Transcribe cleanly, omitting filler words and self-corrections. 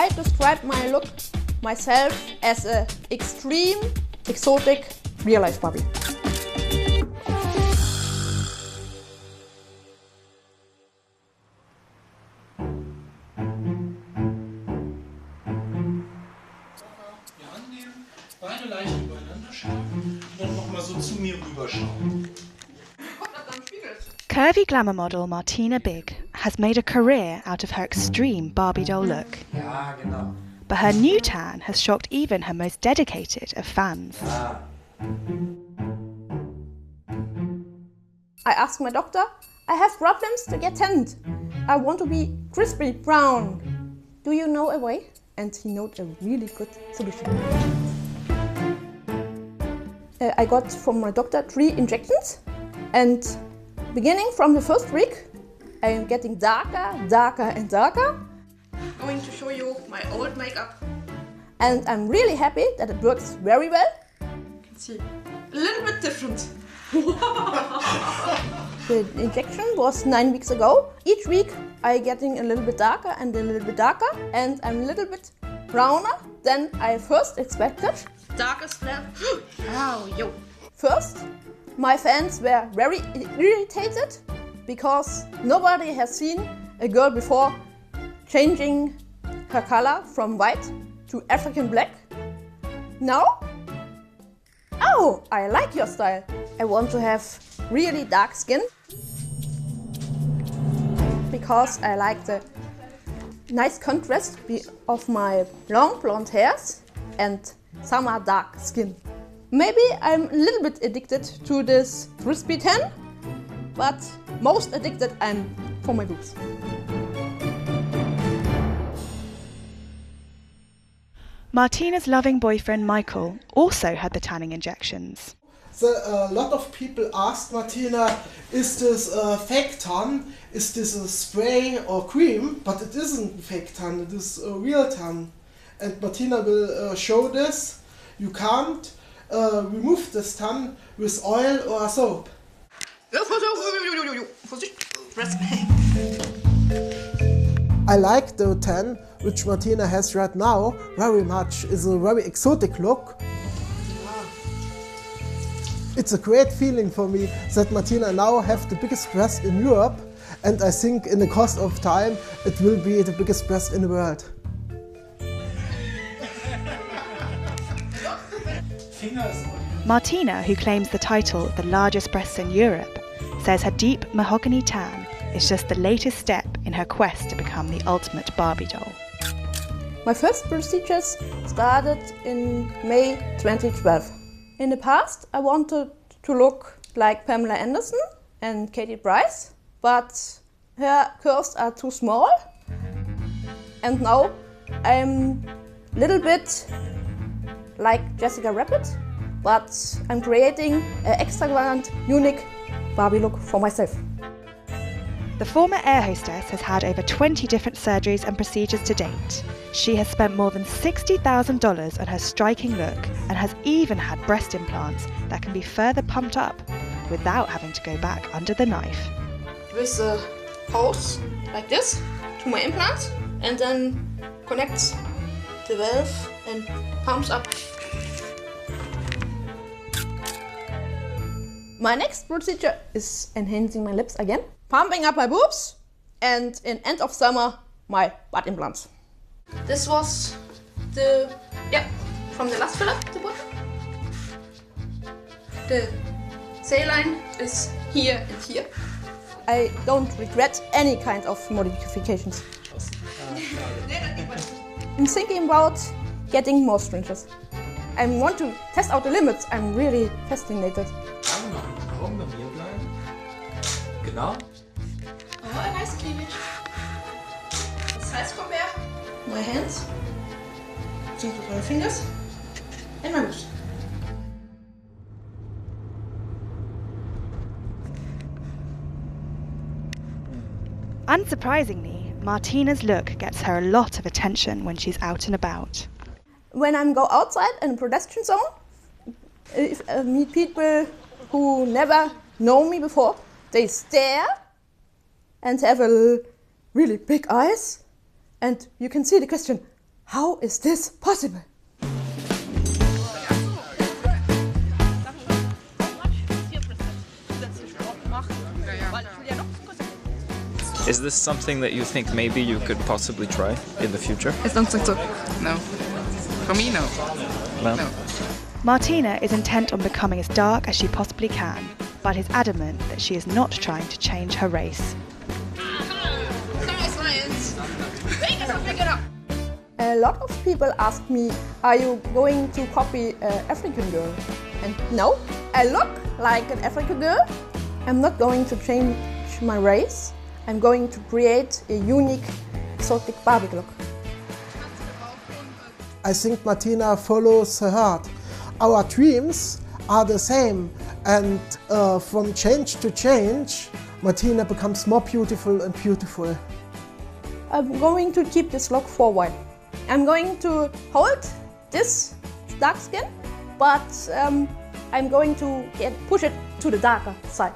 I describe my look myself as an extreme, exotic, real-life Barbie. Beine leicht übereinander schlagen und dann nochmal so zu mir rüberschauen. Curvy glamour model Martina Big has made a career out of her extreme Barbie doll look. Ja, genau. But her new tan has shocked even her most dedicated of fans. Ja. I asked my doctor, I have problems to get tanned. I want to be crispy brown. Do you know a way? And he knows a really good solution. I got from my doctor 3 injections, and beginning from the first week, I am getting darker, darker and darker. I'm going to show you my old makeup. And I'm really happy that it works very well. You can see a little bit different. The injection was 9 weeks ago. Each week I'm getting a little bit darker and a little bit darker, and I'm a little bit browner than I first expected. Darkest flare. Wow, yo. First, my fans were very irritated because nobody has seen a girl before changing her color from white to African black. Now, oh, I like your style. I want to have really dark skin because I like the nice contrast of my long blonde hairs and summer dark skin. Maybe I'm a little bit addicted to this crispy tan, but most addicted I'm for my boobs. Martina's loving boyfriend Michael also had the tanning injections. So a lot of people asked Martina, is this a fake tan? Is this a spray or cream? But it isn't fake tan, it is a real tan. And Martina will show this. You can't remove this tan with oil or soap. I like the tan which Martina has right now very much. It's a very exotic look. It's a great feeling for me that Martina now have the biggest breast in Europe, and I think in the course of time it will be the biggest breast in the world. Martina, who claims the title the largest breasts in Europe, says her deep mahogany tan is just the latest step in her quest to become the ultimate Barbie doll. My first procedures started in May 2012. In the past, I wanted to look like Pamela Anderson and Katie Price, but her curves are too small. And now I'm a little bit like Jessica Rabbit, but I'm creating an extravagant, unique Barbie look for myself. The former air hostess has had over 20 different surgeries and procedures to date. She has spent more than $60,000 on her striking look and has even had breast implants that can be further pumped up without having to go back under the knife. With a hose like this to my implant, and then connects the valve and pumps up. My next procedure is enhancing my lips again, pumping up my boobs, and in end of summer, my butt implants. This was from the last filler, the bottom. The saline is here and here. I don't regret any kind of modifications. I'm thinking about getting more stringers. I want to test out the limits. I'm really fascinated. Augen bei mir bleiben. Genau. Oh, a nice cleavage. The size compare. My hands. Think with my fingers. And my boobs. Unsurprisingly, Martina's look gets her a lot of attention when she's out and about. When I go outside in a pedestrian zone, if I meet people who never know me before, they stare and have really big eyes. And you can see the question, How is this possible? Is this something that you think maybe you could possibly try in the future? It's not so. No. For me, no. No. Martina is intent on becoming as dark as she possibly can, but is adamant that she is not trying to change her race. A lot of people ask me, are you going to copy an African girl? And no, I look like an African girl. I'm not going to change my race. I'm going to create a unique exotic Barbie look. I think Martina follows her heart. Our dreams are the same, and from change to change, Martina becomes more beautiful and beautiful. I'm going to keep this look forward. I'm going to hold this dark skin, but I'm going to push it to the darker side.